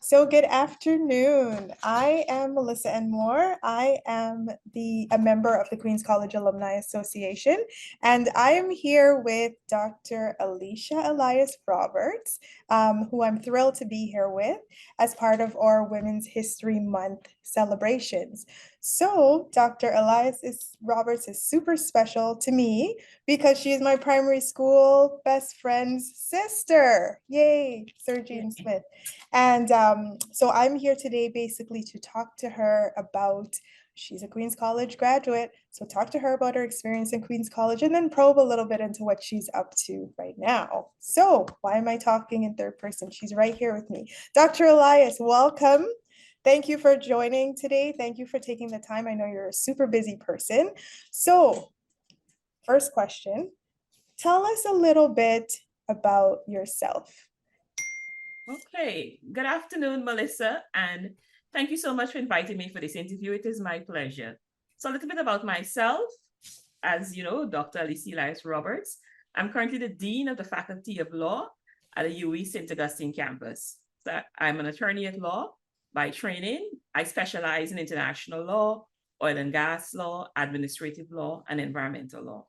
So good afternoon. I am Melissa Enmore. I am a member of the Queens College Alumni Association, and I am here with Dr. Alicia Elias-Roberts, who I'm thrilled to be here with as part of our Women's History Month celebrations. So Dr. Roberts is super special to me because she is my primary school best friend's sister. Yay, Sir Jean Smith. And so I'm here today basically to talk to her about, she's a Queens College graduate, so talk to her about her experience in Queens College and then probe a little bit into what she's up to right now. So why am I talking in third person? She's right here with me. Dr. Elias, welcome. Thank you for joining today. Thank you for taking the time. I know you're a super busy person. So first question, tell us a little bit about yourself. Okay, good afternoon, Melissa, and thank you so much for inviting me for this interview. It is my pleasure. So a little bit about myself. As you know, Dr. Alicia Elias-Roberts. I'm currently the Dean of the Faculty of Law at the UWI St. Augustine campus. So I'm an attorney at law by training. I specialize in international law, oil and gas law, administrative law, and environmental law.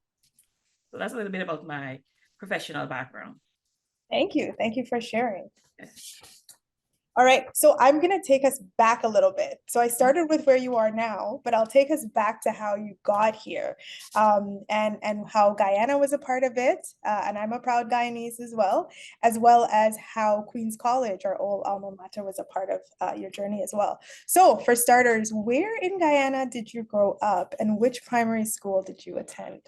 So that's a little bit about my professional background. Thank you. Thank you for sharing. All right, so I'm going to take us back a little bit. So I started with where you are now, but I'll take us back to how you got here and how Guyana was a part of it. And I'm a proud Guyanese as well as how Queens College, our old alma mater, was a part of your journey as well. So for starters, where in Guyana did you grow up and which primary school did you attend?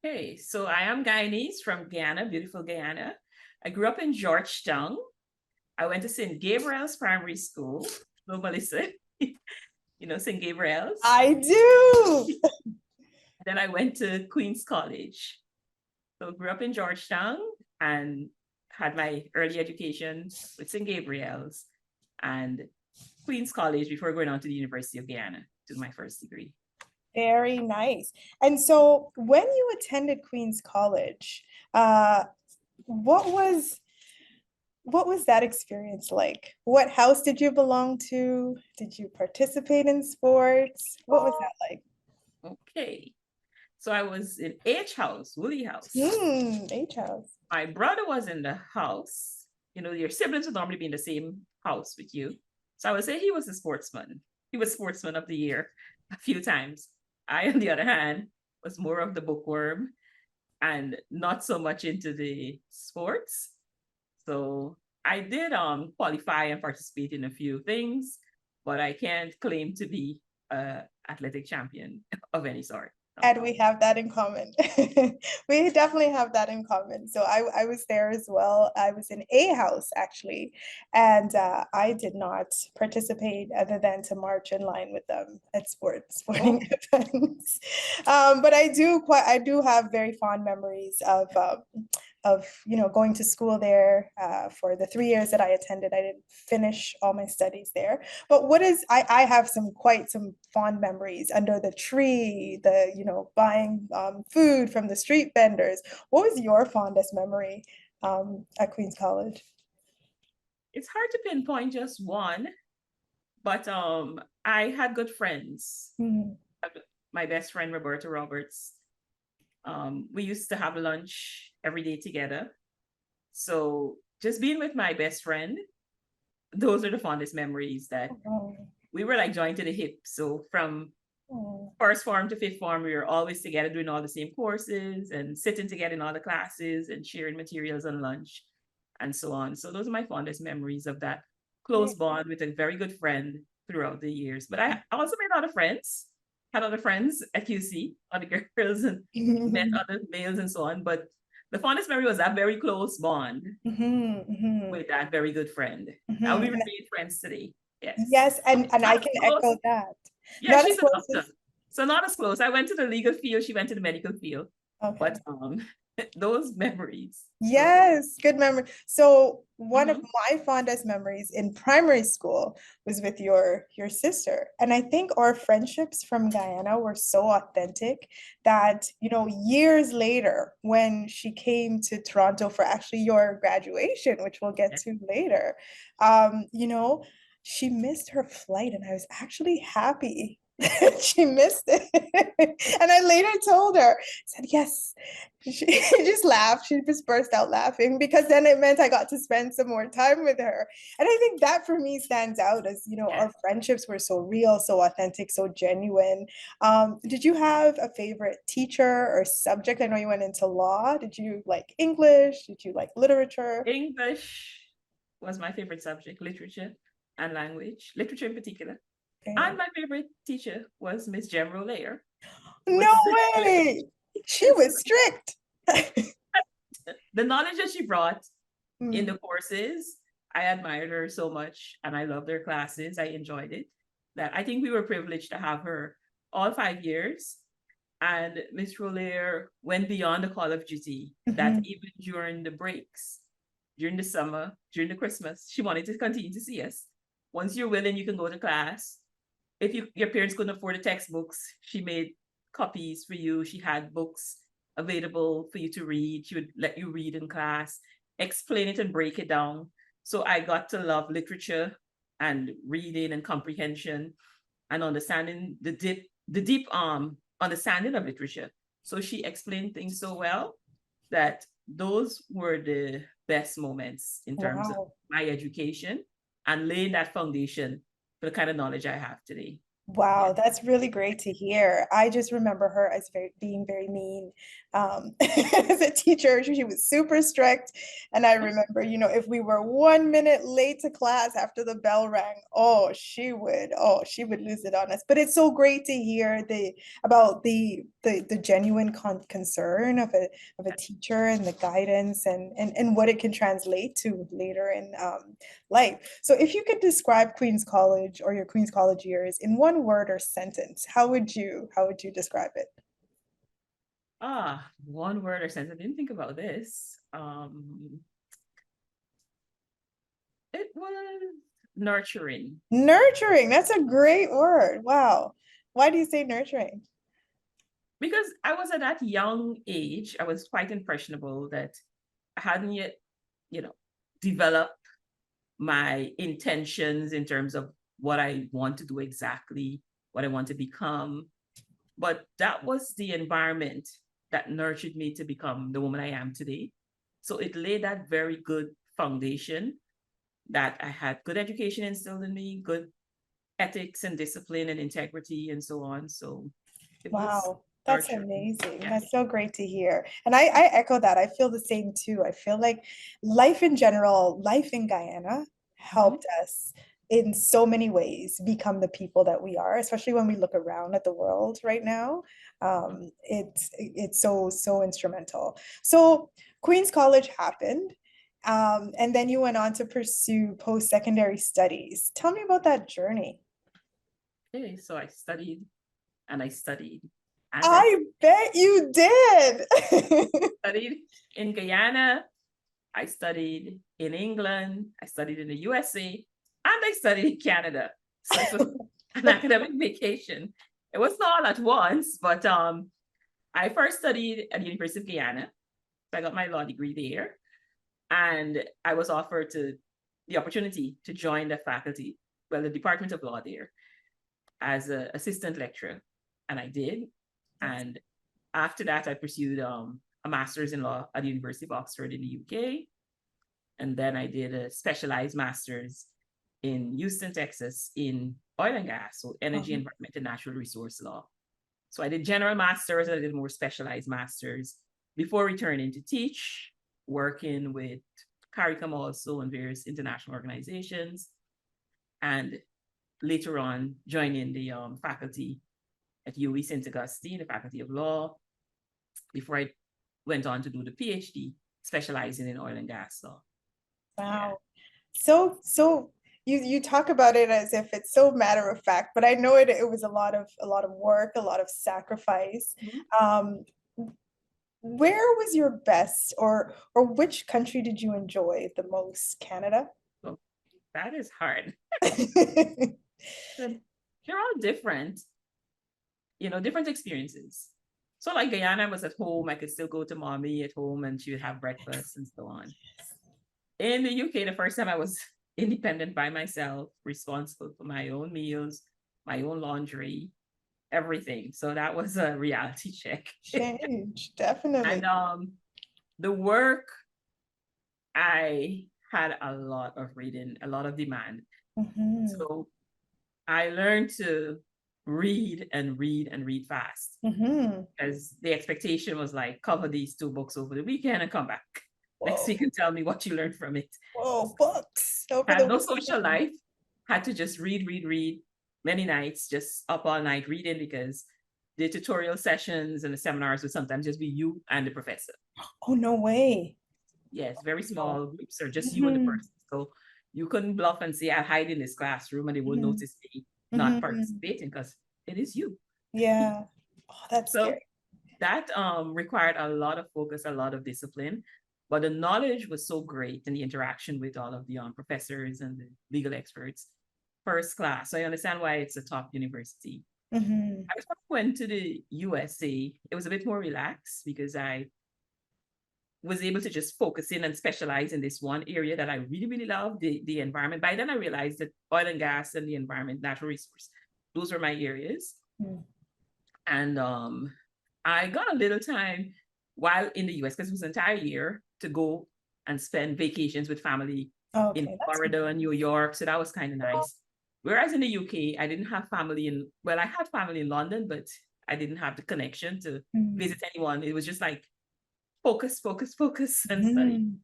Okay, so I am Guyanese from Guyana, beautiful Guyana. I grew up in Georgetown. I went to St. Gabriel's Primary School. No, Melissa, you know St. Gabriel's? I do. Then I went to Queens College. So grew up in Georgetown and had my early education with St. Gabriel's and Queens College before going on to the University of Guyana to do my first degree. Very nice. And so when you attended Queens College, what was that experience like? What house did you belong to? Did you participate in sports? What was that like? Okay. So I was in H house, Woolly house. H house. My brother was in the house. You know, your siblings would normally be in the same house with you. So I would say he was a sportsman. He was sportsman of the year a few times. I, on the other hand, was more of the bookworm and not so much into the sports. So I did qualify and participate in a few things, but I can't claim to be an athletic champion of any sort. And we have that in common. We definitely have that in common. So I was there as well. I was in a house actually, and I did not participate other than to march in line with them at sporting events. But I do have very fond memories of going to school there for the 3 years that I attended. I didn't finish all my studies there, but I have quite some fond memories under the tree, buying food from the street vendors. What was your fondest memory at Queens College? It's hard to pinpoint just one, but I had good friends. My best friend, Roberta Roberts. We used to have lunch every day together. So just being with my best friend, those are the fondest memories that we were like joined to the hip. So from first form to fifth form, we were always together doing all the same courses and sitting together in all the classes and sharing materials on lunch and so on. So those are my fondest memories of that close bond with a very good friend throughout the years. But I also made a lot of friends. Had other friends at QC, other girls, and met other males and so on. But the fondest memory was that very close bond with that very good friend. And we remain friends today. Yes. Yes, and I can echo that. Yeah, she's a doctor. So not as close. I went to the legal field, she went to the medical field. Okay. But Those memories. So, Yes, good memory. So one of mhm. my fondest memories in primary school was with your sister. And I think our friendships from Guyana were so authentic that, years later, when she came to Toronto for actually your graduation, which we'll get to later, um, you know, she missed her flight, and I was actually happy that she missed it. And I later told her, said, yes, she just laughed. She just burst out laughing because then it meant I got to spend some more time with her. And I think that for me stands out as, Yes. our friendships were so real, so authentic, so genuine. Did you have a favorite teacher or subject? I know you went into law. Did you like English? Did you like literature? English was my favorite subject, literature and language, literature in particular. And Okay. my favorite teacher was Miss Gemro Layer. No Was way. She was strict. the knowledge that she brought in Mm, the courses, I admired her so much and I loved her classes. I enjoyed it. That I think we were privileged to have her all 5 years. And Miss Roller went beyond the call of duty, that mhm. even during the breaks, during the summer, during the Christmas, she wanted to continue to see us. Once you're willing, you can go to class. If your parents couldn't afford the textbooks, she made copies for you. She had books available for you to read. She would let you read in class, explain it and break it down. So I got to love literature and reading and comprehension and understanding the deep understanding of literature. So she explained things so well that those were the best moments in terms of Wow. my education and laying that foundation for the kind of knowledge I have today. Yeah. Wow, that's really great to hear. I just remember her as being very mean. As a teacher, she was super strict. And I remember, if we were 1 minute late to class after the bell rang, she would lose it on us. But it's so great to hear about the genuine concern of a teacher and the guidance and what it can translate to later in life. So if you could describe Queen's College or your Queen's College years in one word or sentence, how would you describe it? One word or sentence. I didn't think about this. It was nurturing. Nurturing. That's a great word. Wow. Why do you say nurturing? Because I was at that young age, I was quite impressionable that I hadn't yet, you know, developed my intentions in terms of what I want to do exactly, what I want to become. But that was the environment that nurtured me to become the woman I am today. So it laid that very good foundation that I had good education instilled in me, good ethics and discipline and integrity and so on. So it was Wow, that's nurturing. amazing. Yes. That's so great to hear. And I echo that. I feel the same too. I feel like life in general, life in Guyana Mhm. helped us in so many ways become the people that we are, especially when we look around at the world right now. It's so instrumental. So Queen's College happened, and then you went on to pursue post-secondary studies. Tell me about that journey. Okay, so I studied and I studied and I I bet you did. studied in Guyana. I studied in England. I studied in the USA, and I studied in Canada. So it was an academic vacation. It wasn't all at once, but I first studied at the University of Guyana. So I got my law degree there, and I was offered the opportunity to join the faculty, well, the Department of Law there, as an assistant lecturer, and I did. And after that, I pursued a master's in law at the University of Oxford in the UK. And then I did a specialized master's in Houston, Texas, in oil and gas, so energy, Um, environment, and natural resource law. So I did general masters, and I did more specialized masters before returning to teach, working with CARICOM also and various international organizations, and later on joining the faculty at UWI St. Augustine, the Faculty of Law, before I went on to do the PhD, specializing in oil and gas law. Yeah. wow. So you talk about it as if it's so matter of fact, but I know it was a lot of work, a lot of sacrifice. Mhm. Um, where was your best, or which country did you enjoy the most? Canada? So that is hard. But they're all different, different experiences. So like Guyana was at home, I could still go to mommy at home and she would have breakfast and so on. In the UK, the first time I was independent by myself, responsible for my own meals, my own laundry, everything. So that was a reality check. Change, definitely. And the work, I had a lot of reading, a lot of demand. Mm-hmm. So I learned to read and read and read fast Mm-hmm. because the expectation was like cover these 2 books over the weekend and come back next Whoa, week and tell me what you learned from it. whoa, books over Had the no social weekend. life, had to just read, read, read many nights, just up all night reading because the tutorial sessions and the seminars would sometimes just be you and the professor. Oh, no way. Yes, very Oh. small groups or just you and the Mm-hmm. person. So you couldn't bluff and say, I'll hide in this classroom and they would Mm-hmm. notice me not Mm-hmm. participating because it is you. Yeah. Oh, that's So scary. that required a lot of focus, a lot of discipline. But the knowledge was so great and the interaction with all of the professors and the legal experts, first class. So I understand why it's a top university. Mm-hmm. I went to the USA. It was a bit more relaxed because I was able to just focus in and specialize in this one area that I really, really love, the environment. By then I realized that oil and gas and the environment, natural resource, those were my areas. Mm. And I got a little time while in the US, because it was an entire year, to go and spend vacations with family in Okay, that's Florida and New York. So that was kind of nice. Whereas in the UK, I didn't have family well, I had family in London, but I didn't have the connection to mm. visit anyone. It was just like focus, focus, focus, and study. Mm.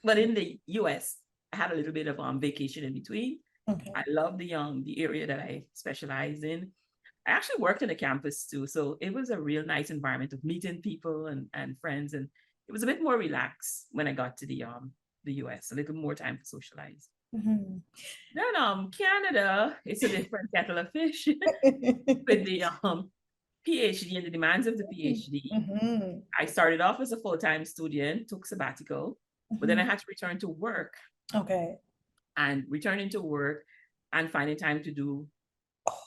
But in the US, I had a little bit of vacation in between. Okay. I love the area that I specialize in. I actually worked in a campus too, so it was a real nice environment of meeting people and friends, and it was a bit more relaxed when I got to the US, a little more time to socialize. Mm-hmm. Then Canada, it's a different kettle of fish with the PhD and the demands of the PhD. Mm-hmm. I started off as a full-time student, took sabbatical, but then I Mm-hmm. had to return to work, Okay. and returning to work and finding time to do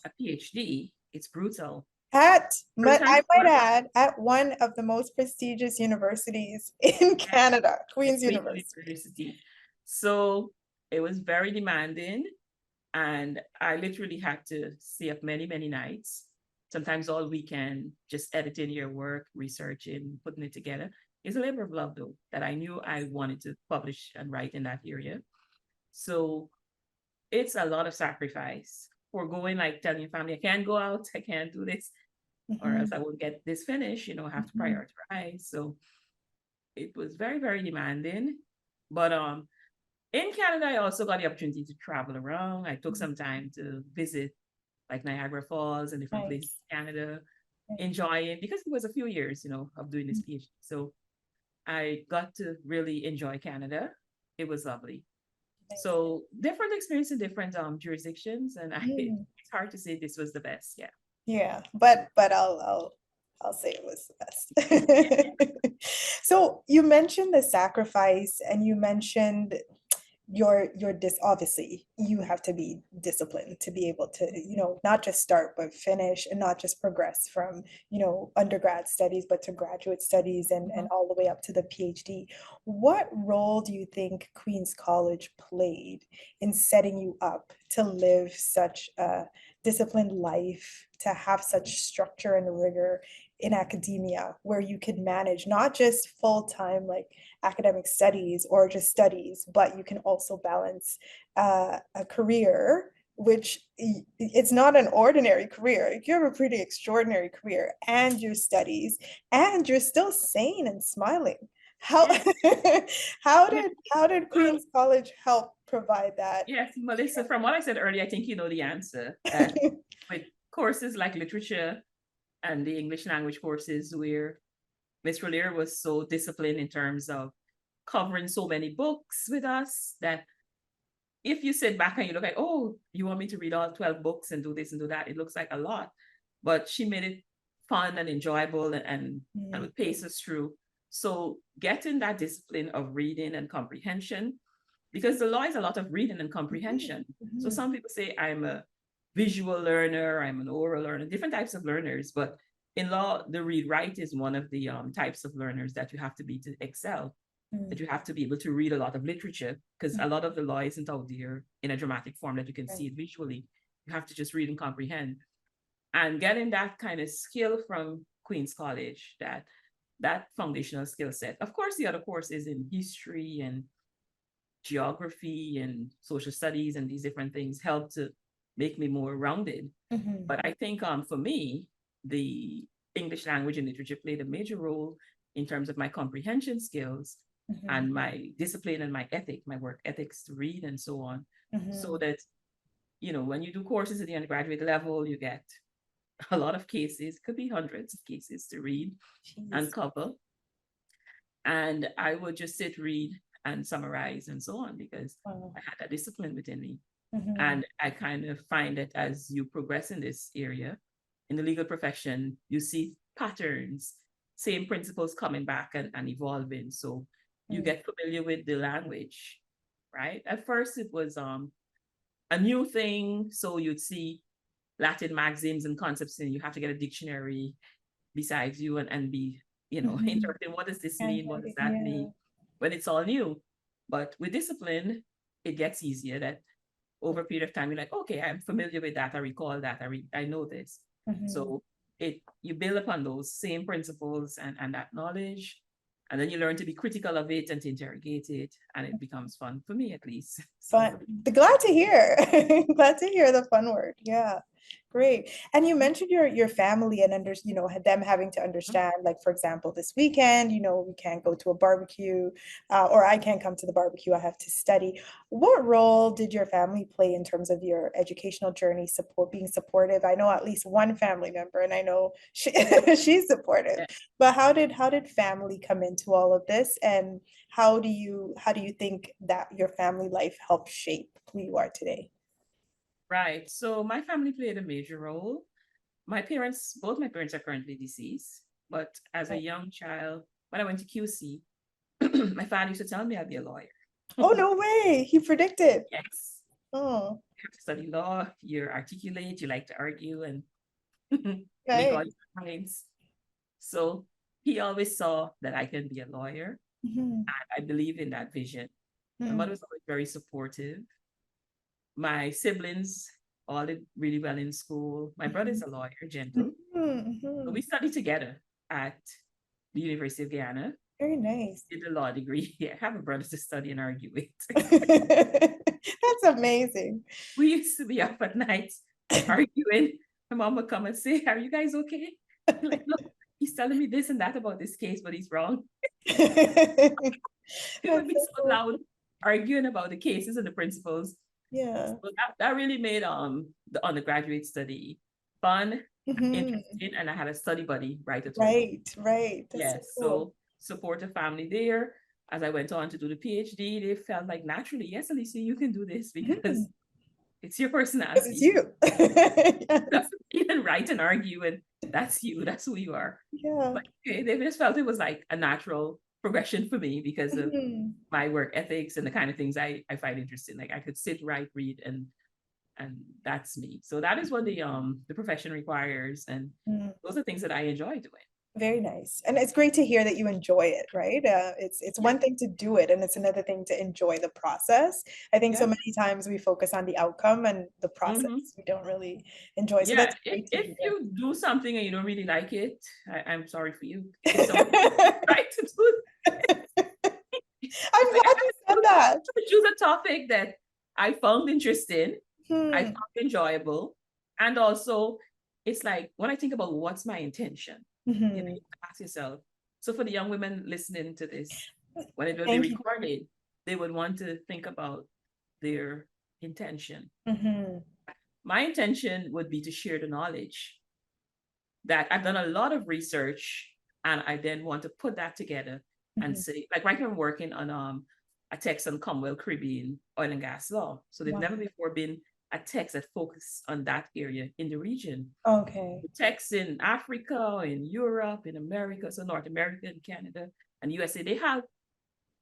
a PhD, it's brutal. I Return to might work, add, at one of the most prestigious universities in yes, Canada, the Queen's Queen's University. University. So it was very demanding. And I literally had to stay up many, many nights, sometimes all weekend, just editing your work, researching, putting it together. It's a labor of love, though, that I knew I wanted to publish and write in that area. So it's a lot of sacrifice for going, like telling your family, I can't go out, I can't do this, or else Mm-hmm. I won't get this finished, I have to Mm-hmm. prioritize. So it was very, very demanding. But in Canada, I also got the opportunity to travel around. I took some time to visit like Niagara Falls and different places Nice. in Canada, Nice. enjoying because it was a few years, of doing this PhD. So I got to really enjoy Canada. It was lovely. Nice. So different experience in different jurisdictions, and Mm. it's hard to say this was the best. Yeah. Yeah, but I'll say it was Yeah. the best. So you mentioned the sacrifice, and you mentioned your obviously you have to be disciplined to be able to not just start but finish, and not just progress from undergrad studies but to graduate studies, and Mhm. all the way up to the PhD. What role do you think Queen's College played in setting you up to live such a disciplined life, to have such structure and rigor in academia, where you could manage not just full-time like academic studies or just studies, but you can also balance a career, which it's not an ordinary career. You have a pretty extraordinary career and your studies, and you're still sane and smiling. How Yes. how did Well, Queen's College help provide that? yes, Melissa, from what I said earlier, I think you know the answer that with courses like literature and the English language courses, where Miss Rollier was so disciplined in terms of covering so many books with us that if you sit back and you look like, oh, you want me to read all 12 books and do this and do that, it looks like a lot. But she made it fun and enjoyable and Mm, would pace us through. So getting that discipline of reading and comprehension, because the law is a lot of reading and comprehension. So Mhm. some people say I'm a visual learner, I'm an oral learner, different types of learners. But in law, the read write is one of the types of learners that you have to be to excel, that you have to be able to read a lot of literature, because a lot of the law isn't out there in a dramatic form that you can see Right. it visually. You have to just read and comprehend. And getting that kind of skill from Queen's College, that foundational skill set. Of course, the other courses in history and geography and social studies and these different things help to make me more rounded. Mhm. But I think for me, the English language and literature played a major role in terms of my comprehension skills Mhm. and my discipline and my ethic, my work ethics to read and so on. So Mhm. that, when you do courses at the undergraduate level, you get a lot of cases, could be hundreds of cases to read and Jeez. cover. And I would just sit, read, and summarize and so on because Wow. I had that discipline within me. Mhm. And I kind of find that as you progress in this area, in the legal profession, you see patterns, same principles coming back and evolving. So you Mm. get familiar with the language, right? At first, it was a new thing. So you'd see Latin maxims and concepts, and you have to get a dictionary besides you and be, Mhm. interpreting what does this mean? What does Handwriting, that yeah. mean? When it's all new. But with discipline, it gets easier that over a period of time, you're like, okay, I'm familiar with that. I recall that. I know this. Mhm. So you build upon those same principles and that knowledge. And then you learn to be critical of it and to interrogate it. And it becomes fun for me, at least. So Fun. Glad to hear. Glad to hear the fun word. Yeah. Great. And you mentioned your family and them having to understand, like, for example, this weekend, we can't go to a barbecue, or I can't come to the barbecue. I have to study. What role did your family play in terms of your educational journey, being supportive? I know at least one family member, and I know she's supportive. yeah, But how did family come into all of this? And how do you think that your family life helped shape who you are today? right. So my family played a major role. Both my parents are currently deceased, but as a Right. young child, when I went to QC, my father used to tell me I'd be a lawyer. Oh, no way. He predicted. Yes, Oh, you have to study law, you're articulate, you like to argue and make all nice. your points. So he always saw that I can be a lawyer. Mhm. I believe in that vision. My mother Mhm. was always very supportive. My siblings all did really well in school. My brother's Mhm. a lawyer, gentle. Mhm. So we Mhm. studied together at the University of Guyana. Very nice. Did a law degree. Yeah, I have a brother to study and argue with. That's amazing. We used to be up at night arguing. My mom would come and say, "Are you guys okay?" Like, look, he's telling me this and that about this case, but he's wrong. We would That's be so so cool. loud arguing about the cases and the principles. Yeah. So that really made the undergraduate study fun, Mhm. interesting, and I had a study buddy right at home. Right, right. That's so Yes, cool. so support a family there. As I went on to do the PhD, they felt like naturally, yes, Alicia, you can do this because Mhm. it's your Because it's personality. you. That's Yes. even write and argue, and that's you. That's who you are. Yeah. But they just felt it was like a natural progression for me because of Mhm. my work ethics and the kind of things I find interesting. Like I could sit, write, read, and that's me. So that is what the profession requires, and Mhm. those are things that I enjoy doing. Very nice. And it's great to hear that you enjoy it, right? It's Yeah, one thing to do it, and it's another thing to enjoy the process. I think so yeah. many times we focus on the outcome and the process Hmm. we don't really enjoy. So Yeah, that's great to if hear. you do something and you don't really like it, I'm sorry for you. If someone try to do I'm it's like glad you said that. to choose a topic that I found interesting, I Hmm. found enjoyable, and also it's like when I think about what's my intention, Mhm. you ask yourself. So for the young women listening to this, when it will be Thank you. recorded, they would want to think about their intention. Mhm. My intention would be to share the knowledge that I've done a lot of research and I then want to put that together and Mhm. say, like right now I'm working on a text on Commonwealth Caribbean oil and gas law. So there's Wow. never before been a text that focused on that area in the region. Okay. The texts in Africa, in Europe, in America, so North America and Canada, And USA, they have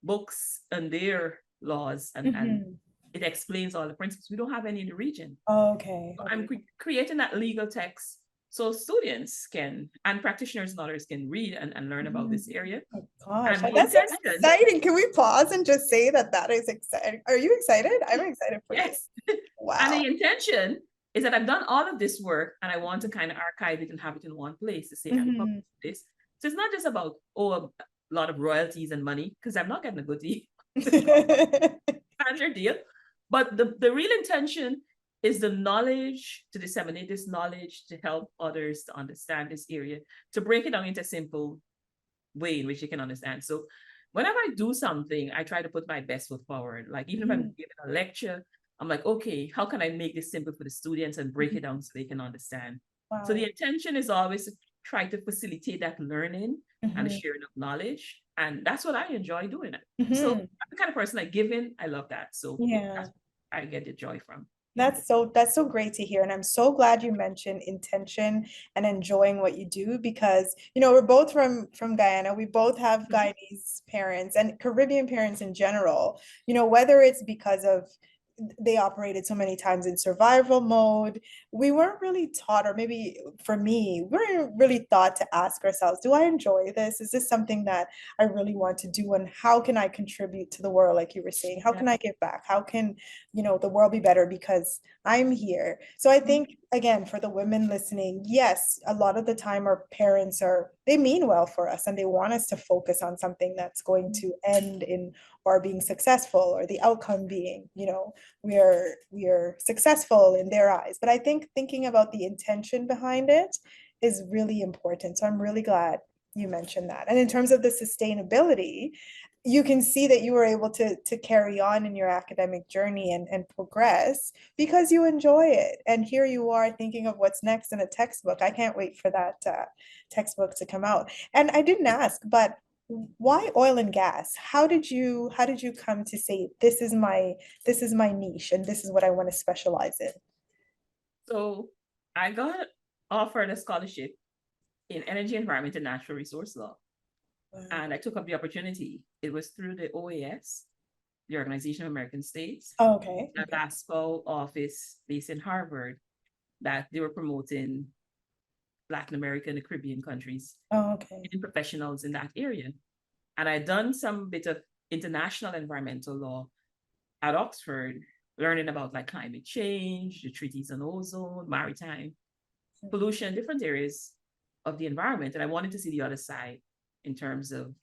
books and their laws, and Mhm. it explains all the principles. We don't have any in the region. Okay. So I'm Okay. creating that legal text so students can, and practitioners and others can read and learn about Mhm. this area. Oh gosh, And the that's intention, exciting. Can we pause and just say that that is exciting? Are you excited? I'm excited for you. yes, and Wow. the intention is that I've done all of this work and I want to kind of archive it and have it in one place to say I'm publishing Mhm. this. So it's not just about, oh, a lot of royalties and money, because I'm not getting a good deal, standard deal. But the real intention is the knowledge, to disseminate this knowledge, to help others to understand this area, to break it down into a simple way in which you can understand. So whenever I do something, I try to put my best foot forward. Like even if I'm Mhm. giving a lecture, I'm like, okay, how can I make this simple for the students and break it Mhm. down so they can understand? So the Wow. intention is always to try to facilitate that learning and the Mhm. sharing of knowledge. And that's what I enjoy doing. So Mhm. I'm the kind of person like giving, I love that. So Yeah. that's I get the joy from. Yeah. That's so great to hear. And I'm so glad you mentioned intention and enjoying what you do because, we're both from Guyana. We both have Mhm. Guyanese parents and Caribbean parents in general, whether it's because of they operated so many times in survival mode. We weren't really taught, or maybe for me, we weren't really taught to ask ourselves, do I enjoy this? Is this something that I really want to do? And how can I contribute to the world? Like you were saying, how Yeah. can I give back? How can, the world be better because I'm here? So I Mhm. think, again, for the women listening, yes, a lot of the time our parents they mean well for us and they want us to focus on something that's going to end in our being successful or the outcome being, we are successful in their eyes. But I think thinking about the intention behind it is really important. So I'm really glad you mentioned that. And in terms of the sustainability, you can see that you were able to carry on in your academic journey and progress because you enjoy it. And here you are thinking of what's next in a textbook. I can't wait for that textbook to come out. And I didn't ask, but why oil and gas? How did you come to say this is my niche and this is what I want to specialize in? So I got offered a scholarship in energy, environment, and natural resource law. Wow. And I took up the opportunity. It was through the OAS, the Organization of American States, Oh, okay. a Okay. basketball office based in Harvard, that they were promoting Latin America and the Caribbean countries Oh, okay. and professionals in that area. And I'd done some bit of international environmental law at Oxford, learning about like climate change, the treaties on ozone, maritime pollution, different areas of the environment. And I wanted to see the other side in terms of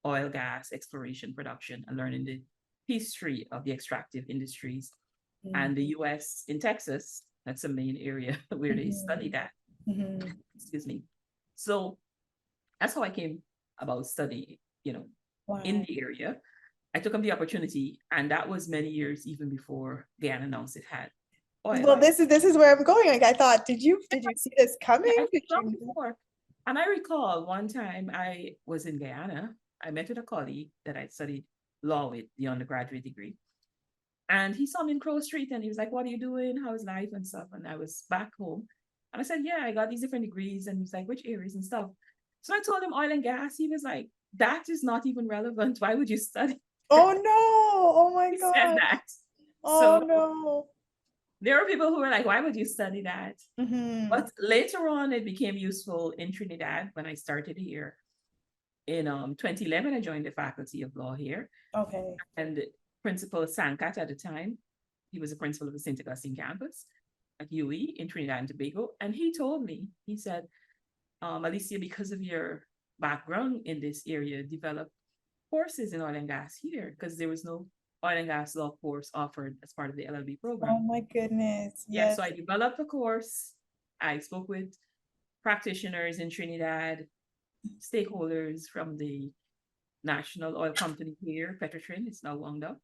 oil, gas, exploration, production, and learning the history of the extractive industries. Mm. And the US in Texas, that's the main area where they study Mhm. that. Mhm. Excuse me. So that's how I came about studying, in Wow. the area. I took up the opportunity, and that was many years even before Guyana announced it had oil. Well, this is where I'm going. Like I thought, did you see this Yeah, coming? I Did from you? before. And I recall one time I was in Guyana. I met with a colleague that I studied law with, the undergraduate degree. And he saw me in Crow Street and he was like, "What are you doing? How is life and stuff?" And I was back home. And I said, "Yeah, I got these different degrees." And he was like, "Which areas and stuff?" So I told him oil and gas. He was like, "That is not even relevant. Why would you study?" Oh no! Oh my He said gosh! that. Oh So no! there are people who were like, "Why would you study that?" Mm-hmm. But later on, it became useful in Trinidad when I started here. In 2011, I joined the faculty of law here. Okay. And Principal Sankat at the time, he was the principal of the St. Augustine campus at UE in Trinidad and Tobago. And he told me, he said, Alicia, because of your background in this area, develop courses in oil and gas here because there was no oil and gas law course offered as part of the LLB Oh program. my goodness! Yeah, Yes. so I developed a course. I spoke with practitioners in Trinidad, stakeholders from the national oil company here, Petrotrin, it's now wound up.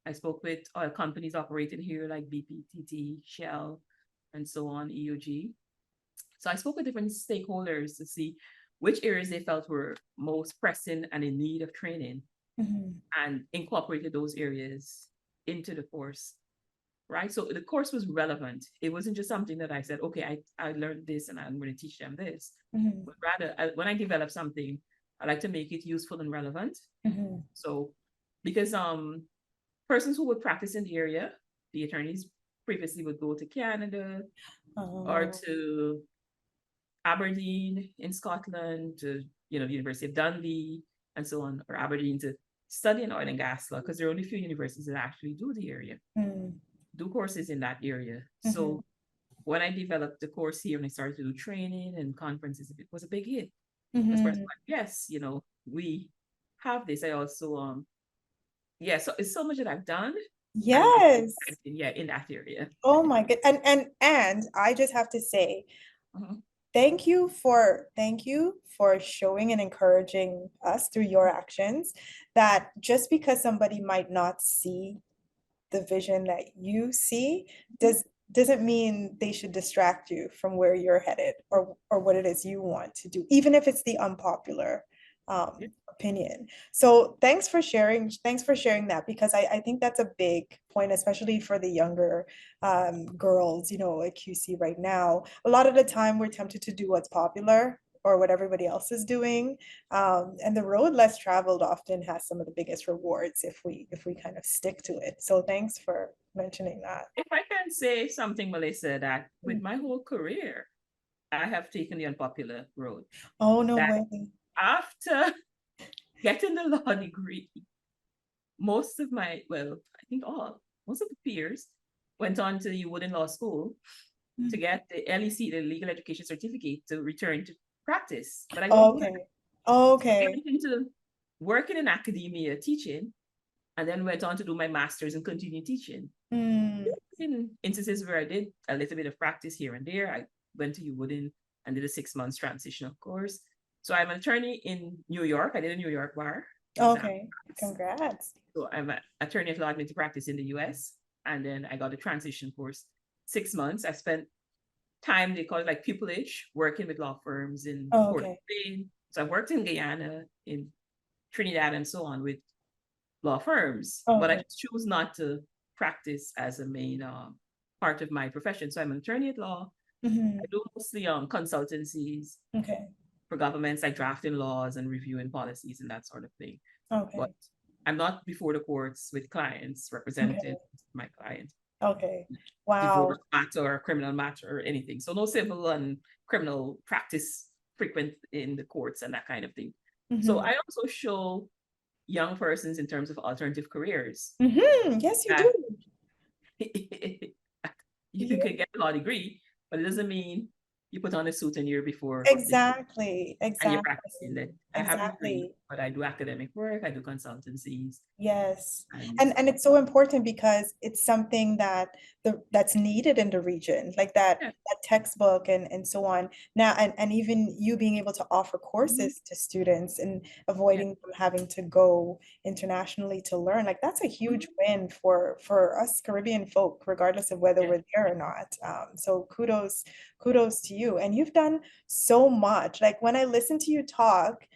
I spoke with oil companies operating here like BP, Shell, and so on, EOG. So I spoke with different stakeholders to see which areas they felt were most pressing and in need of training Mhm. and incorporated those areas into the course, right? So the course was relevant. It wasn't just something that I said, okay, I learned this and I'm going to teach them this. Mhm. But rather, when I develop something, I like to make it useful and relevant. Mm-hmm. So because persons who would practice in the area, the attorneys previously would go to Canada or Oh. to Aberdeen in Scotland, to the University of Dundee and so on, or Aberdeen to study in oil and gas law, because there are only a few universities that actually do courses in that area. Mm-hmm. So when I developed the course here and I started to do training and conferences, it was a big hit. That's where I was Mm-hmm. like, yes, we have this. I also so it's so much that I've done, and I'm Yes. in that area. Oh my good. And I just have to say, Mhm. thank you for showing and encouraging us through your actions that just because somebody might not see the vision that you see doesn't mean they should distract you from where you're headed or what it is you want to do, even if it's the unpopular Yeah. opinion. So thanks for sharing that, because I think that's a big point, especially for the younger girls, at QC right now. A lot of the time we're tempted to do what's popular or what everybody else is doing, and the road less traveled often has some of the biggest rewards if we kind of stick to it. So thanks for mentioning that. If I can say something, Melissa, that with my whole career, I have taken the unpopular road. Oh, no That way. after getting the law degree, most of I think most of the peers went on to the Wooden Law School to get the LEC, the Legal Education Certificate, to return to practice. But I don't do that. Okay. I Okay. went into working in academia, teaching, and then went on to do my master's and continue teaching. Mm. In instances where I did a little bit of practice here and there, I went to Wooden and did a 6 months transitional course. So I'm an attorney in New York. I did a New York bar exam. Okay. Congrats. So I'm an attorney at law admitted to practice in the US. And then I got a transition course, 6 months. I spent time, they call it like pupillage, working with law firms in Oh, Port of okay. Spain. So I've worked in Guyana, in Trinidad, and so on with law firms, Oh, but I okay. just choose not to practice as a main part of my profession. So I'm an attorney at law. I Hmm. do mostly consultancies Okay. for governments, like drafting laws and reviewing policies and that sort of thing. But Okay. I'm not before the courts with clients, representing Okay. my clients, Okay. divorce Wow. matter or criminal matter or anything. So no civil and criminal practice frequent in the courts and that kind of thing. So Hmm. I also show young persons in terms of alternative careers Yes, you that do. you Yeah. can get a law degree, but it doesn't mean you put on a suit a year before Exactly. and you're Exactly. practicing that. I have a degree, Exactly. but I do academic work, I do consultancies, Yes. and And so it's so important because it's something that's needed in the region, like yeah. that textbook and so on. Now, and even you being able to offer Mhm. courses to students and Yeah. avoiding them having to go internationally to learn, like that's a huge Mhm. win for us Caribbean folk, regardless of whether Yeah. we're there or not. So kudos to you. And you've done so much. Like when I listen to you talk,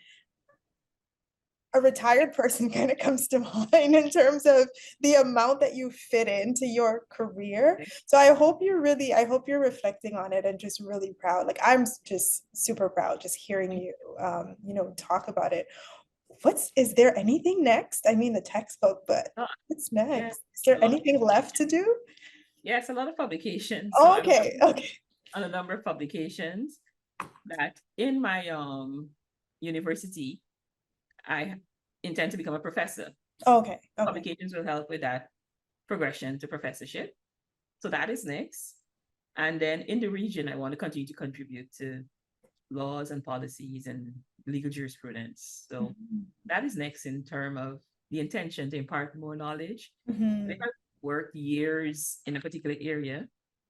a retired person kind of comes to mind in terms of the amount that you fit into your career. So I hope you're reflecting on it and just really proud. Like I'm just super proud just hearing you, talk about it. Is there anything next? I mean, the textbook, but Oh, what's yeah. next? Is A there lot of anything left to do? yes, a lot of publications. So I'm Okay, working okay, on a number of publications that in my university I intend to become a professor. okay, okay. Publications will help with that progression to professorship. So that is next. And then in the region, I want to continue to contribute to laws and policies and legal jurisprudence. So Mhm. that is next in terms of the intention to impart more knowledge. And if Mhm. I worked years in a particular area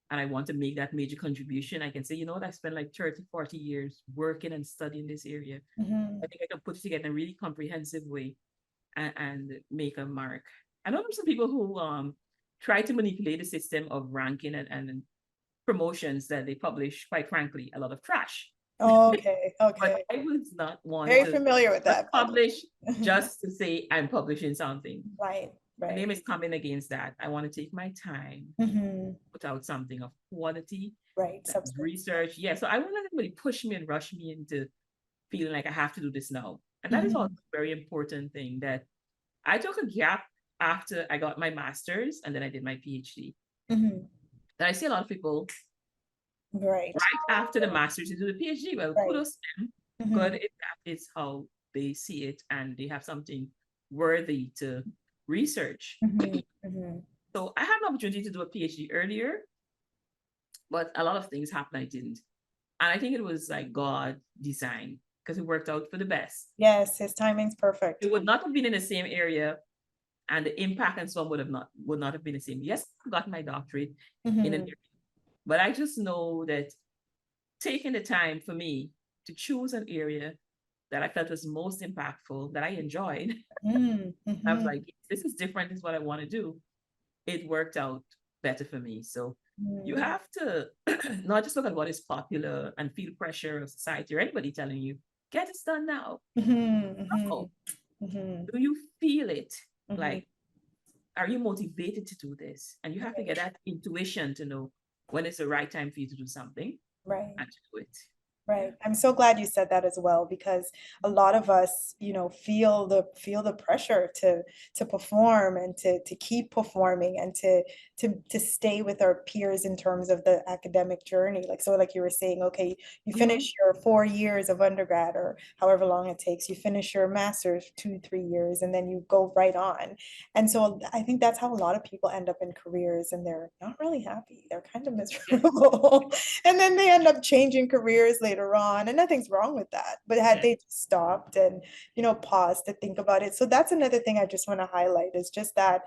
and I want to make that major contribution, I can say, you know what, I spent like 30, 40 years working and studying this area. I Mhm. think I can put it together in a really comprehensive way and make a mark. I know there's some people who try to manipulate the system of ranking and promotions that they publish, quite frankly, a lot of trash. Okay, But okay. I would not want Very to familiar with just that, by the publish way. just to say I'm publishing something. Right, My right. name is coming against that. I want to take my time, Hmm. put out something of quality Right, that is substance. research. Yeah, so I won't let anybody push me and rush me into feeling like I have to do this now. And that is also Mhm. a very important thing that I took a gap after I got my master's and then I did my PhD. Mhm. And I see a lot of people Right. right after the master's to do the PhD. Well, Right. kudos to them. Good Mhm. if that is how they see it and they have something worthy to research. Mhm. Mhm. So I had an opportunity to do a PhD earlier, but a lot of things happened I didn't. And I think it was like God design because it worked out for the best. Yes, his timing's It perfect. would not have been in the same area and the impact and so on would not have been the same. Yes, I got my doctorate in an Mhm. area, but I just know that taking the time for me to choose an area that I felt was most impactful, that I enjoyed, Mhm. I was Mhm. like, this is different, this is what I want to do. It worked out better for me. So you Mhm. have to not just look at what is popular and feel pressure of society or anybody telling you, get this done now. Mhm. No. Mhm. Mhm. Do you feel it? Mhm. Like, are you motivated to do this? And you have to Right. get that intuition to know when it's the right time for you to do something Right. and to do it. Yeah. Right. I'm so glad you said that as well, because a lot of us, feel the pressure to perform and to keep performing and to stay with our peers in terms of the academic journey. Like you were saying, okay, you Mm-hmm. finish your 4 years of undergrad or however long it takes, you finish your master's 2, 3 years, and then you go right on. And so I think that's how a lot of people end up in careers and they're not really happy. They're kind of Yes. miserable. And then they end up changing careers later on, and nothing's wrong with that. But had Yes. they just stopped and, paused to think about it. So that's another thing I just want to highlight is just that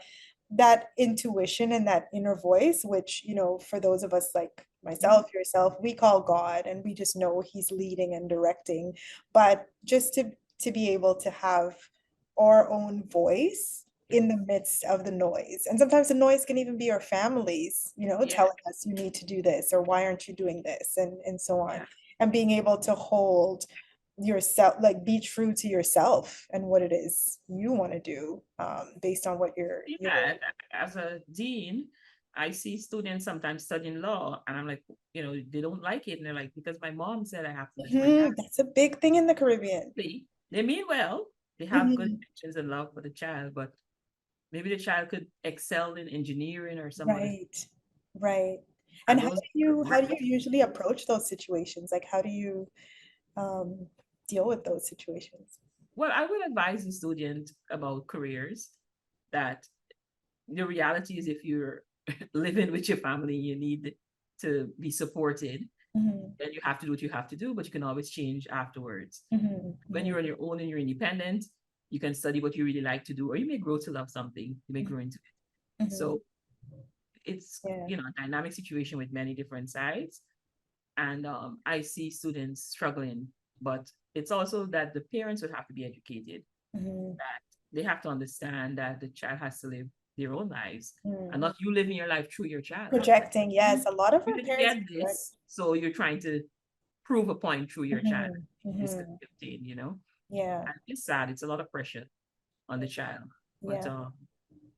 intuition and that inner voice, which, for those of us like Mm-hmm. myself, yourself, we call God, and we just know he's leading and directing. But just to be able to have our own voice in the Yes. midst of the noise. And sometimes the noise can even be our families, Yeah. telling us you need to do this or why aren't you doing this and so on. Yeah. And being able to hold yourself, like be true to yourself and what it is you want to do, based on what your Yeah. As a dean, I see students sometimes studying law, and I'm like, they don't like it. And they're like, because my mom said I have to do it. I'm like, Mhm, that's a big thing in the Caribbean. absolutely. They mean well. They have good Mhm. intentions and love for the child, but maybe the child could excel in engineering or some other, Right, right. And and how those do you how right. do you usually approach those situations? Like how do you um deal with those situations? Well, I would advise the student about careers that the reality is if you're living with your family, you need to be supported. Mhm, Then you have to do what you have to do, but you can always change afterwards. mhm, When mhm, you're on your own and you're independent, you can study what you really like to do, or you may grow to love something, you may mhm, grow into it. mhm. So it's Yeah. a dynamic situation with many different sides. And I see students struggling, but it's also that the parents would have to be educated, Mhm, that they have to understand that the child has to live their own lives and mhm. not you living your life through your child. Like, Projecting, yes. A lot of you our didn't parents get project. this, so you're trying to prove a point through your child. Mhm, This could mhm. be obtained. Yeah, And it's sad. It's a lot of pressure on the child. But yeah.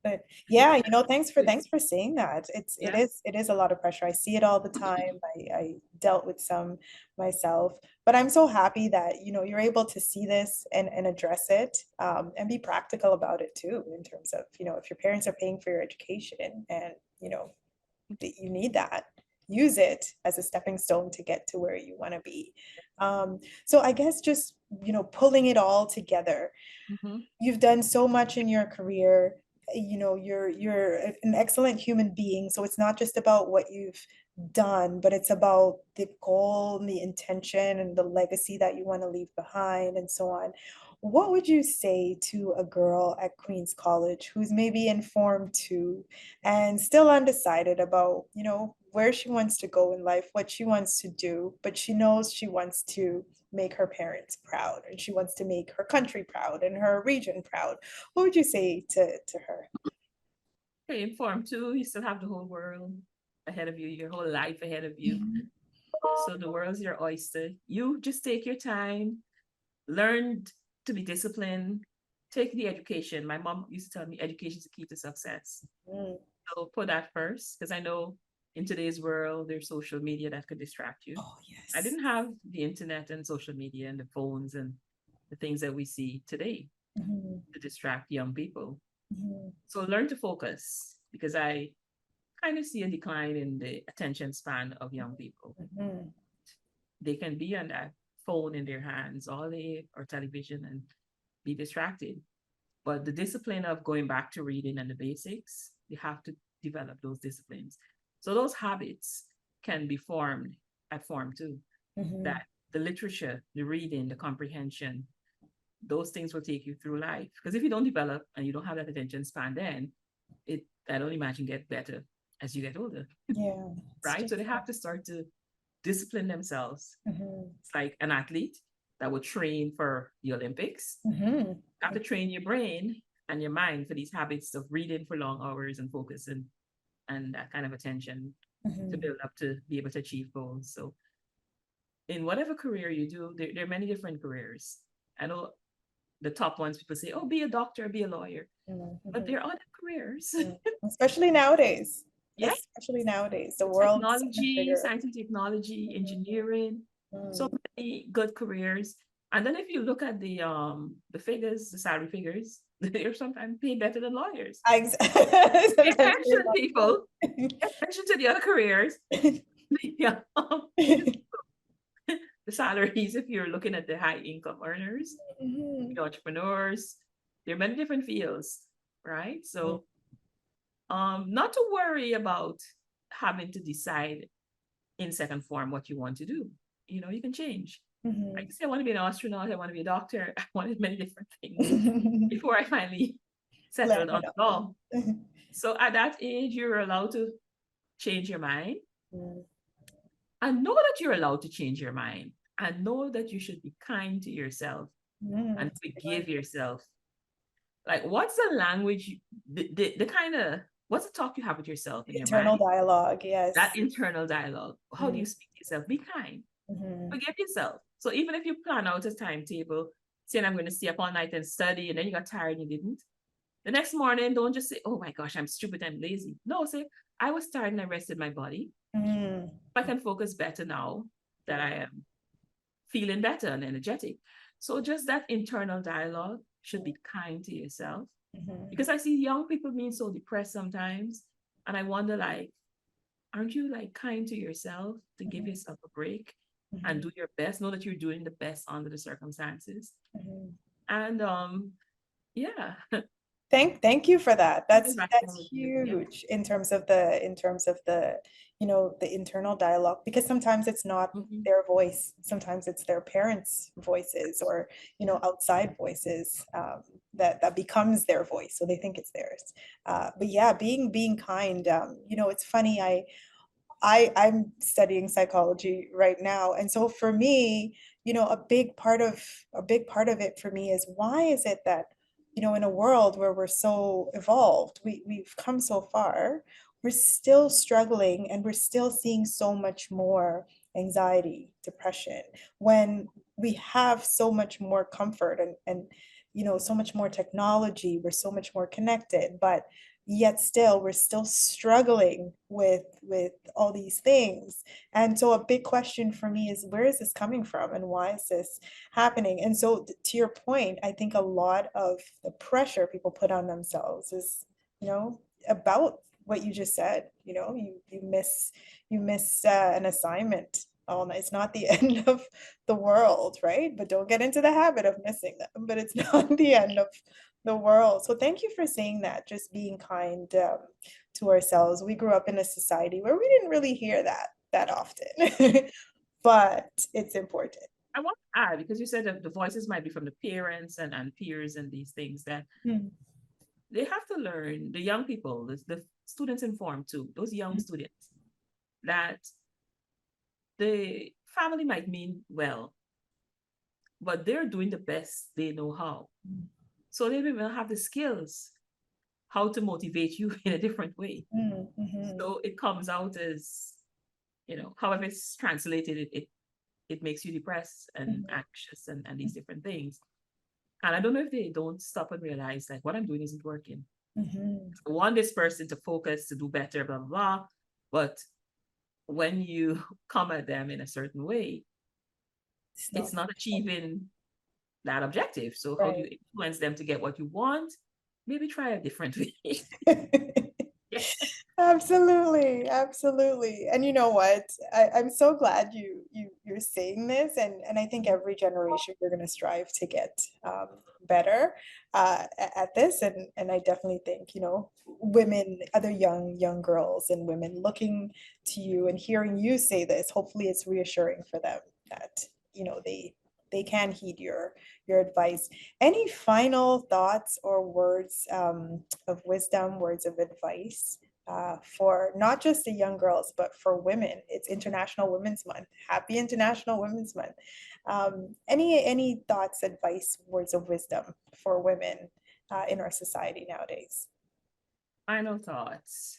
But I think yeah, that thanks for saying that. It yeah. is it is a lot of pressure. I see it all the time. I dealt with some myself, but I'm so happy that you're able to see this and address it, and be practical about it too, in terms of if your parents are paying for your education and that you need that, use it as a stepping stone to get to where you want to be. So I guess just pulling it all together, Mhm. you've done so much in your career. You're an excellent human being, so it's not just about what you've done, but it's about the goal and the intention and the legacy that you want to leave behind and so on. What would you say to a girl at Queen's College who's maybe informed too and still undecided about where she wants to go in life, what she wants to do, but she knows she wants to make her parents proud and she wants to make her country proud and her region proud? What would you say to her? Okay, informed too. You still have the whole world ahead of you, your whole life ahead of you. Mhm. So the world's your oyster. You just take your time, learn to be disciplined, take the education. My mom used to tell me education is the key to success. Mm. So put that first, because I know in today's world there's social media that could distract you. Oh, I yes. didn't have the internet and social media and the phones and the things that we see today to distract young people. Mhm. So learn to focus, because I kind of see a decline in the attention span of young people. Mhm. They can be on that phone in their hands all day or television and be distracted. But the discipline of going back to reading and the basics, you have to develop those disciplines. So those habits can be formed at Form 2. Mhm. That the literature, the reading, the comprehension, those things will take you through life. Because if you don't develop and you don't have that attention span, then I don't imagine get better as you get older, Yeah. It's right? So just. they have to start to discipline themselves. Mhm. It's like an athlete that will train for the Olympics. Mhm. You have to train your brain and your mind for these habits of reading for long hours and focus and that kind of attention to Mhm. build up to be able to achieve goals. So in whatever career you do, there are many different careers. I know the top ones, people say, oh, be a doctor, be a lawyer. But Mhm. there are other careers. Especially nowadays. Yeah. Especially nowadays, the world is so much Technology, bigger. science and technology, engineering, so Mm. many good careers. And then if you look at the figures, the salary figures, they're sometimes paid better than lawyers. Pay Sometimes attention, people. Pay attention to the other careers. Yeah. The salaries, if you're looking at the high income earners, Mhm. the entrepreneurs, there are many different fields, right? So not to worry about having to decide in second form what you want to do. You can change. I Mhm. can say I want to be an astronaut, I want to be a doctor, I wanted many different things before I finally settled on Landed law. on. So at that age, you're allowed to change your mind, Mm. and know that you're allowed to change your mind, and know that you should be kind to yourself and forgive yourself. Like, what's the language, the kind of, what's the talk you have with yourself in your Internal mind? dialogue, That yes. internal dialogue. How do you speak to yourself? Be kind. Mhm. Forgive yourself. So even if you plan out a timetable, saying I'm going to stay up all night and study, and then you got tired and you didn't, the next morning, don't just say, oh my gosh, I'm stupid, I'm lazy. No, say, I was tired and I rested my body. Mm. I can focus better now that I am feeling better and energetic. So just that internal dialogue should be kind to yourself. Mhm. Because I see young people being so depressed sometimes. And I wonder, like, aren't you like kind to yourself to give Mhm. yourself a break and Mhm. do your best? Know that you're doing the best under the circumstances. Mhm. And yeah, Thank you for that. something That's rational with you. Yeah. huge in terms of the, the internal dialogue, because sometimes it's not Mhm. their voice. Sometimes it's their parents' voices, or, Yeah. outside voices, that becomes their voice. So they think it's theirs. But yeah, being kind, it's funny. I'm studying psychology right now. And so for me, a big part of it for me is, why is it that, in a world where we're so evolved, we've come so far, we're still struggling, and we're still seeing so much more anxiety, depression, when we have so much more comfort, and so much more technology, we're so much more connected, but yet still we're still struggling with all these things. And so a big question for me is, where is this coming from, and why is this happening? And so to your point, I think a lot of the pressure people put on themselves is, about what you just said. You miss an assignment. Oh, it's not the end of the world, right? But don't get into the habit of missing them. But it's not the end of the world. So thank you for saying that, just being kind, to ourselves. We grew up in a society where we didn't really hear that often, but it's important. I want to add, because you said that the voices might be from the parents and peers and these things, that Mm, they have to learn, the young people, the students in Form 2, those young mm, students, that the family might mean well, but they're doing the best they know how. So they will have the skills how to motivate you in a different way. mm, mhm, So it comes out as, however it's translated, it makes you depressed and mhm, anxious and these different things. And I don't know if they don't stop and realize, like, what I'm doing isn't working. mhm. I want this person to focus, to do better, blah, blah, blah. But when you come at them in a certain way, It's it's not. not achieving that objective. So how do you influence them to get what you want? Maybe try a different way. Yeah. Absolutely, absolutely. And you know what? I'm so glad you're saying this, and I think every generation we're gonna strive to get better at this. And I definitely think, you know, women, other young girls and women looking to you and hearing you say this, hopefully it's reassuring for them that, you know, they can heed your advice. Any final thoughts or words of wisdom, words of advice for not just the young girls, but for women? It's International Women's Month. Happy International Women's Month. Any thoughts, advice, words of wisdom for women in our society nowadays? Final thoughts.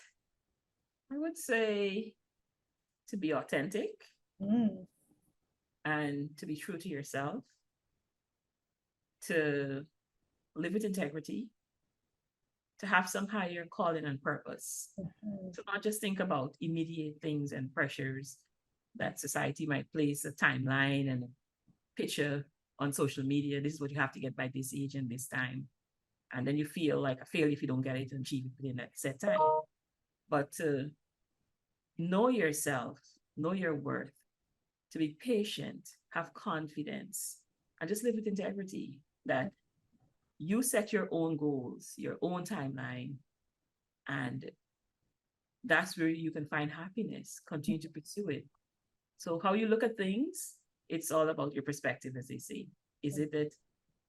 I would say to be authentic Mm, and to be true to yourself, to live with integrity, to have some higher calling and purpose, mhm, to not just think about immediate things and pressures that society might place a timeline and a picture on social media. This is what you have to get by this age and this time. And then you feel like a failure if you don't get it and achieve it within that set time. But to know yourself, know your worth, to be patient, have confidence, and just live with integrity that you set your own goals, your own timeline, and that's where you can find happiness. Continue to pursue it. So, how you look at things, it's all about your perspective, as they say. Is it that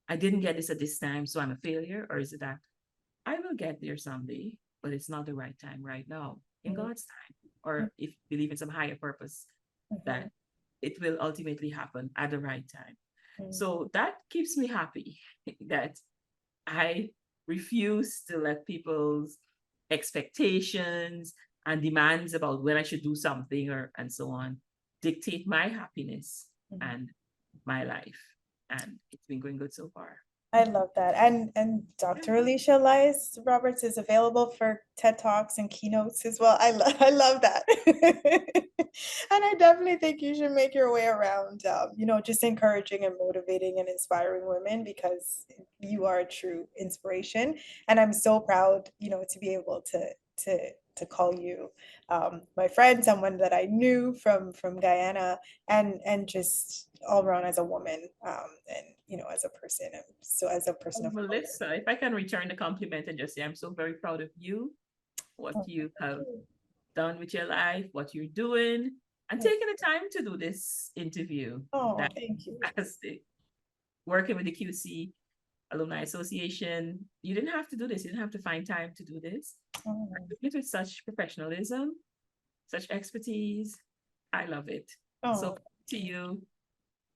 I didn't get this at this time, so I'm a failure? Or is it that I will get there someday, but it's not the right time right now in mhm, God's time? Or if you believe in some higher purpose, mhm, that it will ultimately happen at the right time. mhm. So that keeps me happy that I refuse to let people's expectations and demands about when I should do something or and so on dictate my happiness Mhm. and my life. And it's been going good so far. I love that. And Yeah. Dr. Alicia Elias Roberts is available for TED Talks and keynotes as well. I love that. And I definitely think you should make your way around, you know, just encouraging and motivating and inspiring women, because you are a true inspiration. And I'm so proud, you know, to be able to call you my friend, someone that I knew from Guyana, and just all around as a woman, and you know, as a person, and so as a person of color. Melissa, if I can return the compliment and just say, I'm so very proud of you, what Oh, you thank have you. done with your life, what you're doing, and taking the time to do this interview. Oh, That's thank you. fantastic. Working with the QC Alumni Association, you didn't have to do this. You didn't have to find time to do this. Oh, You did it with such professionalism, such expertise. I love it. So oh, to you,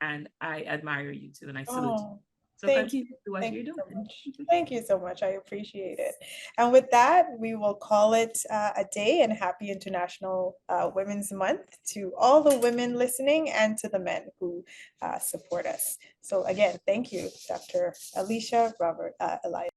and I admire you too, and I salute you. oh, So thank you. continue to do what Thank you're you so doing. much. Thank you so much. I appreciate it. And with that, we will call it a day, and happy International Women's Month to all the women listening and to the men who support us. So again, thank you, Dr. Alicia Elias.